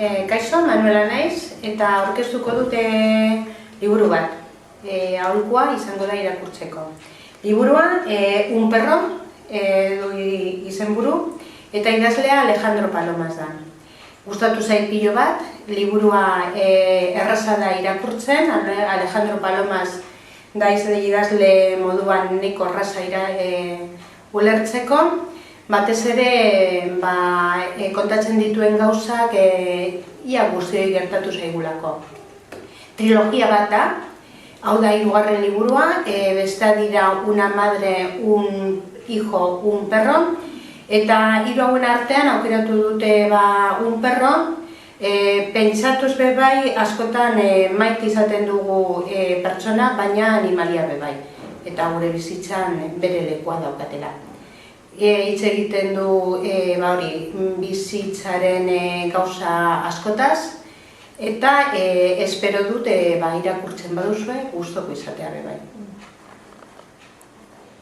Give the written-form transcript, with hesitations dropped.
Kaixo, Manuela naiz, eta aurkeztuko dute liburu bat. Aholkua izango da irakurtzeko. Liburua, Un perro, du izenburu, eta idazlea Alejandro Palomas da. Gustatu zait pilo bat, liburua erraza da irakurtzen, Alejandro Palomas da idazle moduan nahiko erraza ulertzeko. Batez ere, kontatzen dituen gauzak ia guztioi gertatu zaigulako. Trilogia bat da, hau da 3. liburua, bestea dira Una madre, un hijo, un perro, eta 3 hauen artean aukeratu dute Un perro, pentsatuz bebai askotan maite izaten dugu pertsona, baina animalia bebai, eta gure bizitzan bere lekua daukatela. Hitz egiten du bizitzaren gauza askotaz, eta espero dut irakurtzen baduzue gustoko izatea bebai.